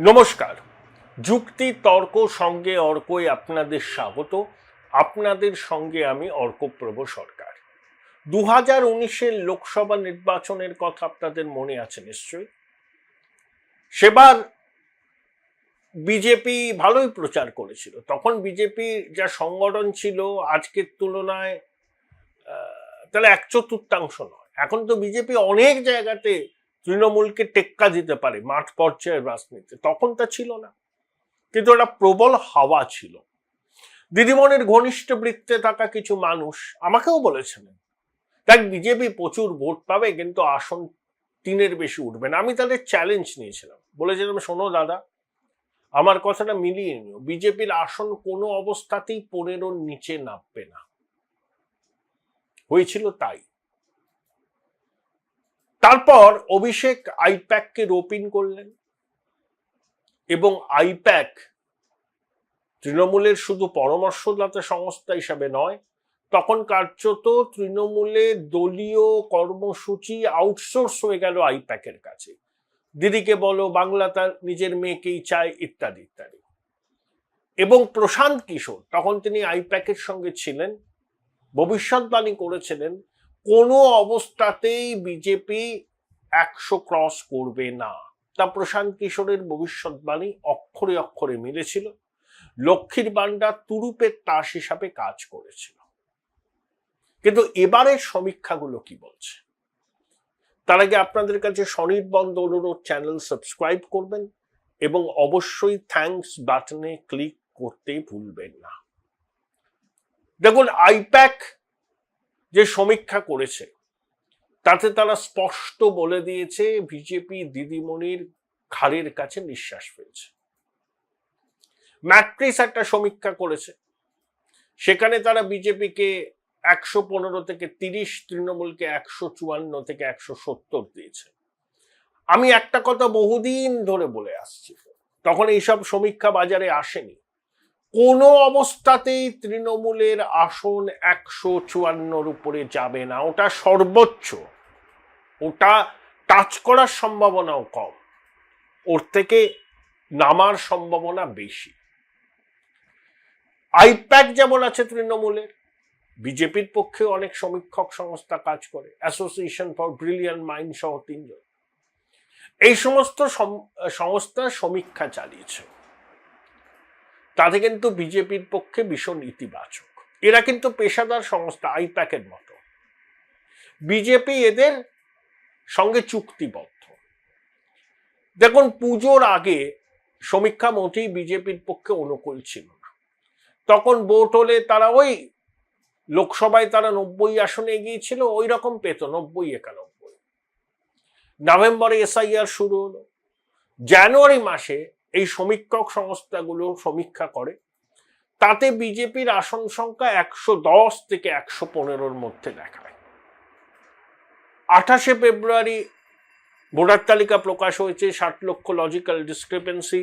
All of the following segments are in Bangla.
নমস্কার। যুক্তি তর্ক সঙ্গে অর্কই আপনাদের স্বাগত। আপনাদের সঙ্গে আমি অর্কপ্রভ সরকার। 2019-এর লোকসভা নির্বাচনের কথা আপনাদের মনে আছে নিশ্চয়ই। সেবার বিজেপি ভালোই প্রচার করেছিল। তখন বিজেপি যা সংগঠন ছিল আজকের তুলনায় তাহলে 1/4 নয়। এখন তো বিজেপি অনেক জায়গাতে তৃণমূলকে টেক্কা দিতে পারে মাঠ পর্যায়ের রাজনীতি, তখন তা ছিল না, কিন্তু একটা প্রবল হাওয়া ছিল। দিদিমণির ঘনিষ্ঠ বৃত্তে থাকা কিছু মানুষ আমাকেও বলেছিলেন দেখ বিজেপি প্রচুর ভোট পাবে কিন্তু আসন 3-এর বেশি উঠবে না। আমি তাদের চ্যালেঞ্জ নিয়েছিলাম, বলেছিলাম শোনো দাদা, আমার কথাটা মিলিয়ে নিও, বিজেপির আসন কোনো অবস্থাতেই 15-র নিচে নামবে না। হয়েছিল তাই। তারপর অভিষেক আইপ্যাককে রোপিন করলেন এবং আইপ্যাক তৃণমূলের শুধু পরামর্শদাতা সংস্থা হিসাবে নয়, তখন কার্যত তৃণমূলের দলীয় কর্মসূচি আউটসোর্স হয়ে গেল আইপ্যাকের কাছে। দিদিকে বলো, বাংলা তার নিজের মেয়েকেই চায়, ইত্যাদি ইত্যাদি। এবং প্রশান্ত কিশোর তখন তিনি আইপ্যাকের সঙ্গে ছিলেন, ভবিষ্যৎবাণী করেছিলেন কোনো অবস্থাতেই বিজেপি 100 ক্রস করবে না। তা প্রশান্ত কিশোরের ভবিষ্যৎবাণী অক্ষরে অক্ষরে মিলেছিল। লক্ষ্মীর ভান্ডার তুরুপের তাস হিসাবে কাজ করেছিল। কিন্তু এবারের সমীক্ষাগুলো কি বলছে তার আগে আপনাদের কাছে স্বনির্বন্ধ অনুরোধ, চ্যানেল সাবস্ক্রাইব করবেন এবং অবশ্যই থ্যাঙ্কস বাটনে ক্লিক করতে ভুলবেন না। দেখুন, আইপ্যাক যে সমীক্ষা করেছে তাতে তারা স্পষ্ট বলে দিয়েছে বিজেপি দিদিমণির ঘাড়ের কাছে নিঃশ্বাস ফেলছে। ম্যাট্রিক্স একটা সমীক্ষা করেছে, সেখানে তারা বিজেপিকে 115 থেকে 30, তৃণমূলকে 154 থেকে 170 দিয়েছে। আমি একটা কথা বহুদিন ধরে বলে আসছি, তখন এইসব সমীক্ষা বাজারে আসেনি, কোনো অবস্থাতেই তৃণমূলের আসন 154-র উপরে যাবে না। ওটা সর্বোচ্চ, ওটা টাচ করার সম্ভাবনাও কম, ওর থেকে নামার সম্ভাবনা বেশি। আইপ্যাক যেমন আছে তৃণমূলের, বিজেপির পক্ষে অনেক সমীক্ষক সংস্থা কাজ করে, অ্যাসোসিয়েশন ফর ব্রিলিয়ান্ট মাইন্ড সহ 3 জন। এই সমস্ত সংস্থা সমীক্ষা চালিয়েছে, তাতে কিন্তু বিজেপির পক্ষে ভীষণ ইতিবাচক। এরা কিন্তু পেশাদার সংস্থা, আইপ্যাকের মতো। বিজেপি এদের সঙ্গে চুক্তিবদ্ধ। দেখুন, পুজোর আগে সমীক্ষা মোটেই বিজেপির পক্ষে অনুকূল ছিল না। তখন ভোট হলে তারা ওই লোকসভায় তারা 90 আসনে এগিয়েছিল, ওই রকম পেত 90-91। নভেম্বরে এসআইআর শুরু হলো, জানুয়ারি মাসে এই সমীক্ষক সংস্থাগুলো সমীক্ষা করে, তাতে বিজেপির আসন সংখ্যা 110 থেকে 115-র মধ্যে দেখায়। 28 ফেব্রুয়ারি ভোটার তালিকা প্রকাশ হয়েছে, 60 লক্ষ লজিক্যাল ডিসক্রিপেন্সি।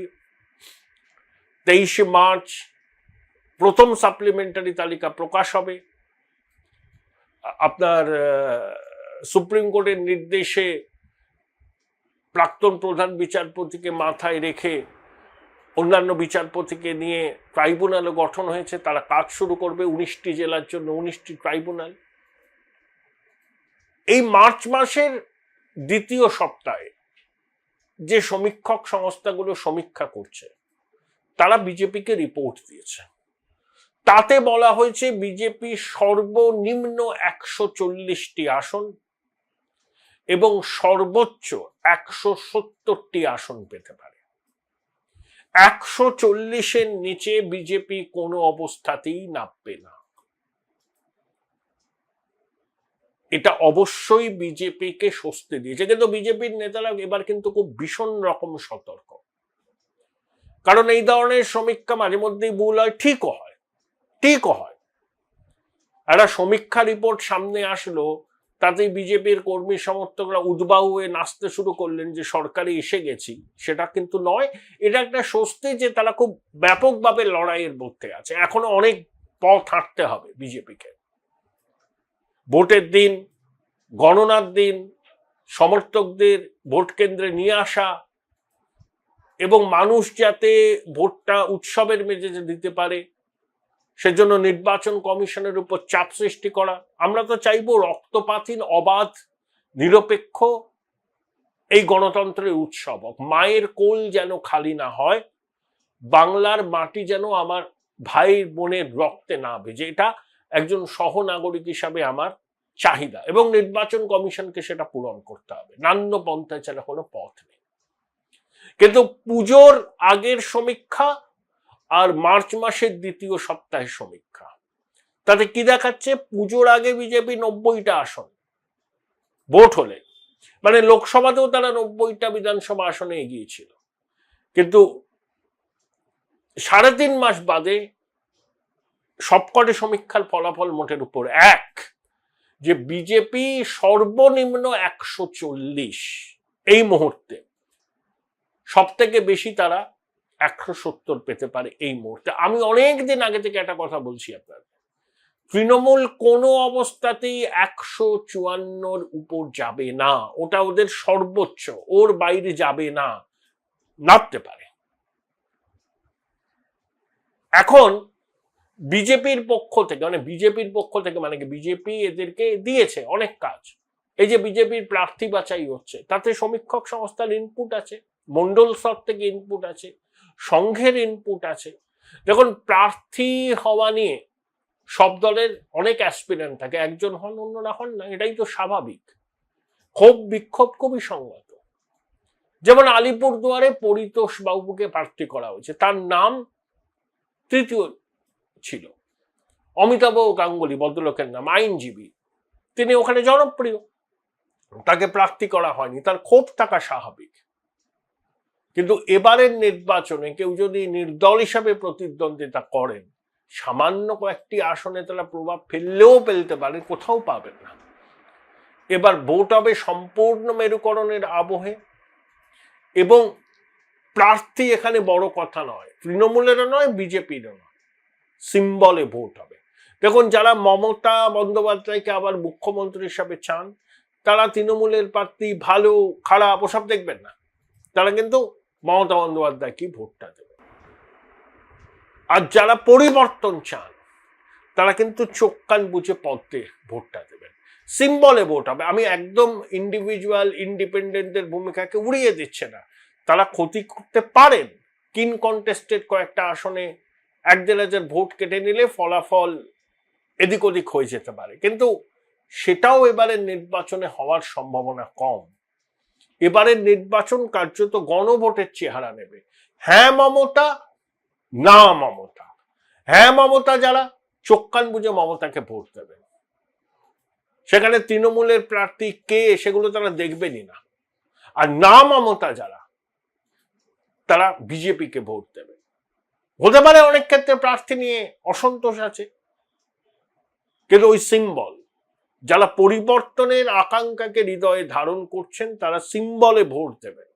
23 মার্চ প্রথম সাপ্লিমেন্টারি তালিকা প্রকাশ হবে। আপনার সুপ্রিম কোর্টের নির্দেশে প্রাক্তন প্রধান বিচারপতিকে মাথায় রেখে অন্যান্য বিচারপতিকে নিয়ে ট্রাইব্যুনালও গঠন হয়েছে, তারা কাজ শুরু করবে 19টি জেলার জন্য 19টি ট্রাইব্যুনাল। এই মার্চ মাসের দ্বিতীয় সপ্তাহে যে সমীক্ষক সংস্থাগুলো সমীক্ষা করছে তারা বিজেপিকে রিপোর্ট দিয়েছে। তাতে বলা হয়েছে বিজেপি সর্বনিম্ন 140টি আসন এবং সর্বোচ্চ 170টি আসন পেতে পারে। 140-এর নিচে বিজেপি কোনো অবস্থাতেই নামবে না। এটা অবশ্যই বিজেপিকে স্বস্তি দিয়েছে। কিন্তু বিজেপির নেতারা এবার কিন্তু খুব ভীষণ রকম সতর্ক, কারণ এই ধরনের সমীক্ষা মাঝে মধ্যেই ভুল হয়, ঠিকও হয়। একটা সমীক্ষা রিপোর্ট সামনে আসলো, তাতে বিজেপির কর্মী সমর্থকরা উদ্বাউ হয়ে নাচতে শুরু করলেন যে সরকারে এসে গেছি, সেটা কিন্তু নয়। এটা একটা স্বস্তি যে তারা খুব ব্যাপকভাবে লড়াইয়ের মধ্যে আছে। এখনো অনেক পথ হাঁটতে হবে বিজেপিকে। ভোটের দিন, গণনার দিন, সমর্থকদের ভোট কেন্দ্রে নিয়ে আসা, এবং মানুষ যাতে ভোটটা উৎসবের মেজাজে দিতে পারে সেজন্য নির্বাচন কমিশনের উপর চাপ সৃষ্টি করা। আমরা তো চাইবো রক্তপাতহীন, অবাধ, নিরপেক্ষ এই গণতন্ত্রের উৎসব হোক। মায়ের কোল যেন খালি না হয়, বাংলার মাটি যেন আমার ভাই বোনের রক্তে না ভেজে, এটা একজন সহনাগরিক হিসাবে আমার চাহিদা, এবং নির্বাচন কমিশনকে সেটা পূরণ করতে হবে। নান্য পন্থায় ছাড়া কোনো পথ নেই। কিন্তু পুজোর আগের সমীক্ষা আর মার্চ মাসের দ্বিতীয় সপ্তাহের সমীক্ষা, তাতে কি দেখাচ্ছে? পুজোর আগে বিজেপি 90টা আসন ভোট হলে, মানে লোকসভাতেও তারা 90টা বিধানসভা আসনে এগিয়েছিল, কিন্তু 3.5 মাস বাদে সবকটি সমীক্ষার ফলাফল মোটের উপর এক, যে বিজেপি সর্বনিম্ন 140, এই মুহূর্তে সব থেকে বেশি তারা 170 পেতে পারে এই মুহূর্তে। আমি অনেক দিন আগে থেকে একটা কথা বলছি আপনার, তৃণমূল কোনো অবস্থাতেই 154 উপর যাবে না, ওটা ওদের সর্বোচ্চ, ওর বাইরে যাবে না, নামতে পারে। এখন বিজেপির পক্ষ থেকে মানে কি, বিজেপি এদেরকে দিয়েছে অনেক কাজ। এই যে বিজেপির প্রার্থী বাছাই হচ্ছে, তাতে সমীক্ষক সংস্থার ইনপুট আছে, মন্ডল স্তর থেকে ইনপুট আছে, সংঘের ইনপুট আছে। দেখুন, প্রার্থী হওয়া নিয়ে সব দলের অনেক অ্যাসপিরেন্ট থাকে, একজন হন অন্যরা হন না, এটাই তো স্বাভাবিক। ক্ষোভ বিক্ষোভ খুবই সংগত। যেমন আলিপুরদুয়ারে পরিতোষ বাবুকে প্রার্থী করা হয়েছে, তার নাম তৃতীয় ছিল। অমিতাভ গাঙ্গুলি ভদ্রলোকের নাম, আইনজীবী, তিনি ওখানে জনপ্রিয়, তাকে প্রার্থী করা হয়নি, তার ক্ষোভ থাকা স্বাভাবিক। কিন্তু এবারের নির্বাচনে কেউ যদি নির্দল হিসাবে প্রতিদ্বন্দ্বিতা করেন, সামান্য কয়েকটি আসনে তারা প্রভাব ফেললেও ফেলতে পারে, কোথাও পাবেন না। এবার ভোট হবে সম্পূর্ণ মেরুকরণের আবহে, এবং প্রার্থী এখানে বড় কথা নয়, তৃণমূলেরও নয়, বিজেপিরও নয়, সিম্বলে ভোট হবে। দেখুন, যারা মমতা বন্দ্যোপাধ্যায়কে আবার মুখ্যমন্ত্রী হিসাবে চান, তারা তৃণমূলের প্রার্থী ভালো খারাপ ওসব দেখবেন না, তারা কিন্তু মমতা বন্দ্যোপাধ্যায়কে ভোটটা দেবে। আর যারা পরিবর্তন চান, তারা কিন্তু চোখ কান বুঝে পথে ভোটটা দেবেন, সিম্বলে ভোট হবে। আমি একদম ইন্ডিভিজুয়াল ইন্ডিপেন্ডেন্টের ভূমিকাকে উড়িয়ে দিচ্ছে না, তারা ক্ষতি করতে পারেন। কিন কন্টেস্টেড কয়েকটা আসনে 1-1.5 ভোট কেটে নিলে ফলাফল এদিক ওদিক হয়ে যেতে পারে, কিন্তু সেটাও এবারের নির্বাচনে হওয়ার সম্ভাবনা কম। এবারের নির্বাচন কার্যত গণভোটের চেহারা নেবে। হ্যাঁ মমতা, না মমতা। হ্যাঁ মমতা যারা, চোখ কান বুঝে মমতাকে ভোট দেবেন, সেখানে তৃণমূলের প্রার্থী কে সেগুলো তারা দেখবেনই না। আর না মমতা যারা, তারা বিজেপিকে ভোট দেবে। হতে পারে অনেক ক্ষেত্রে প্রার্থী নিয়ে অসন্তোষ আছে, কিন্তু ওই সিম্বল, যারা পরিবর্তনের আকাঙ্ক্ষাকে হৃদয়ে ধারণ করছেন, তারা সিম্বলে ভোট দেবেন।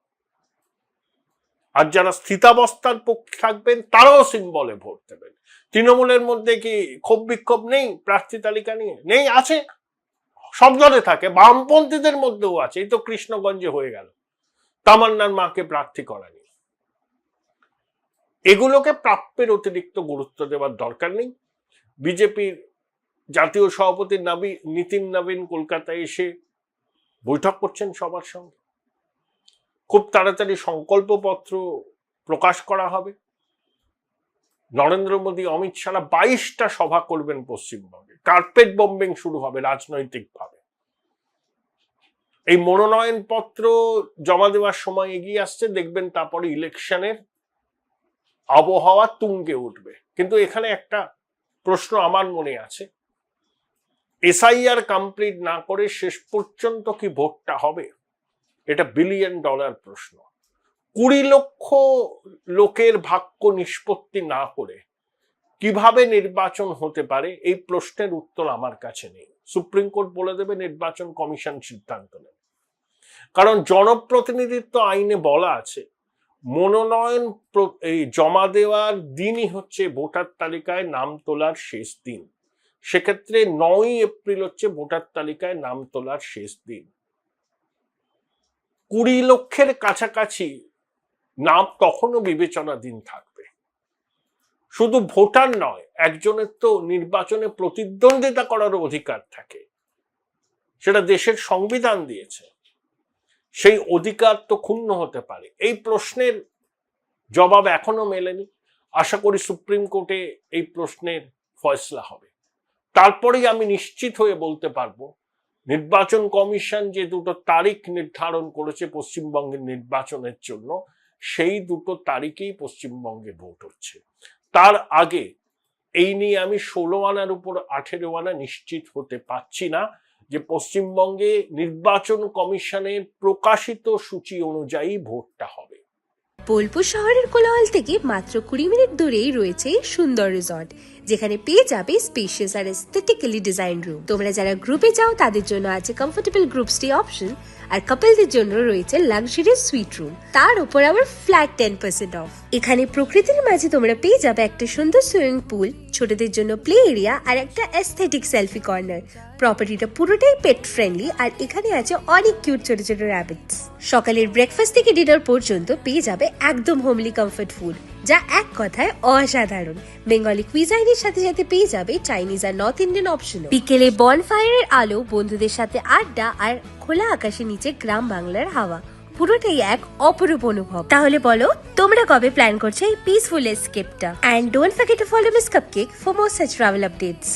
আর যারা স্থিতাবস্থার পক্ষে থাকবেন, তারাও সিম্বলে ভোট দেবেন। তৃণমূলের মধ্যে কি ক্ষোভ বিক্ষোভ নেই প্রার্থী তালিকা নিয়ে? নেই, আছে, সব দলে থাকে, বামপন্থীদের মধ্যেও আছে। এই তো কৃষ্ণগঞ্জে হয়ে গেল, তামান্নার মাকে প্রার্থী করা নিয়ে। এগুলোকে প্রাপ্যের অতিরিক্ত গুরুত্ব দেওয়ার দরকার নেই। বিজেপির জাতীয় সভাপতি নীতিন নবীন কলকাতায় এসে বৈঠক করছেন সবার সঙ্গে, খুব তাড়াতাড়ি সংকল্পপত্র প্রকাশ করা হবে। নরেন্দ্র মোদী, অমিত শাহ 22টা সভা করবেন পশ্চিমবঙ্গে, কার্পেট বম্বিং শুরু হবে রাজনৈতিকভাবে। এই মনোনয়ন পত্র জমা দেওয়ার সময় এগিয়ে আসছে, দেখবেন তারপরে ইলেকশনের আবহাওয়া তুঙ্গে উঠবে। কিন্তু এখানে একটা প্রশ্ন আমার মনে আছে, এসআইআর কমপ্লিট না করে শেষ পর্যন্ত কি ভোটটা হবে? এটা $1 বিলিয়ন প্রশ্ন। 20 লক্ষ লোকের ভাগ্য নিষ্পত্তি না করে কিভাবে নির্বাচন হতে পারে, এই প্রশ্নের উত্তর আমার কাছে নেই। সুপ্রিম কোর্ট বলে দেবে, নির্বাচন কমিশন সিদ্ধান্ত নেবে। কারণ জনপ্রতিনিধিত্ব আইনে বলা আছে, মনোনয়ন এই জমা দেওয়ার দিনই হচ্ছে ভোটার তালিকায় নাম তোলার শেষ দিন। সেক্ষেত্রে 9 এপ্রিল হচ্ছে ভোটার তালিকায় নাম তোলার শেষ দিন। 20 লক্ষের কাছাকাছি নাম তখনও বিবেচনাধীন থাকবে। শুধু ভোটার নয়, একজনের তো নির্বাচনে প্রতিদ্বন্দ্বিতা করার অধিকার থাকে, সেটা দেশের সংবিধান দিয়েছে। সেই অধিকার তো ক্ষুণ্ণ হতে পারে। এই প্রশ্নের জবাব এখনো মেলেনি। আশা করি সুপ্রিম কোর্টে এই প্রশ্নের ফয়সলা হবে, তারপরেই আমি নিশ্চিত হয়ে বলতে পারবো নির্বাচন কমিশন যে দুটো তারিখ নির্ধারণ করেছে পশ্চিমবঙ্গের নির্বাচনের জন্য, সেই দুটো তারিখেই পশ্চিমবঙ্গে ভোট হচ্ছে। তার আগে এই নিয়ে আমি 16 আনার উপর 18 আনা নিশ্চিত হতে পারছি না যে পশ্চিমবঙ্গে নির্বাচন কমিশনের প্রকাশিত সূচি অনুযায়ী ভোটটা হবে। বোলপুর শহরের কোলাহল থেকে মাত্র 20 মিনিট দূরেই রয়েছে সুন্দর রিসর্ট, যেখানে পেয়ে যাবে স্পেশিয়াস আর এস্থেটিক্যালি ডিজাইন রুম। তোমরা যারা গ্রুপে যাও তাদের জন্য আছে কমফোর্টেবল গ্রুপ স্টে অপশন, আর কাপলদের জন্য রয়েছে লাক্সারিয়াস সুইট রুম, তার উপর আবার ফ্ল্যাট 10% অফ। এখানে প্রকৃতির মাঝে তোমরা পেয়ে যাবে একটা সুন্দর সুইমিং পুল, ছোটদের জন্য প্লে এরিয়া আর একটা এস্থেটিক সেলফি কর্নার। প্রপার্টিটা পুরোটাই পেট ফ্রেন্ডলি, আর এখানে আছে অনেক কিউট ছোট ছোট র্যাবিটস। সকালের ব্রেকফাস্ট থেকে ডিনার পর্যন্ত পেয়ে যাবে একদম হোমলি কমফর্ট ফুড, যা এক কথায় অসাধারণ। বেঙ্গলি কুইজাইনের সাথে সাথে পেয়ে যাবে চাইনিজ আর নর্থ ইন্ডিয়ান অপশনও। বিকেলে বনফায়ারের আলো, বন্ধুদের সাথে আড্ডা আর খোলা আকাশের নিচে গ্রাম বাংলার হাওয়া, পুরোটাই এক অপরূপ অনুভব। তাহলে বলো তোমরা কবে প্ল্যান করছো এই পিসফুল এসকেপটা? And don't forget to follow miss cupcake for more such travel updates.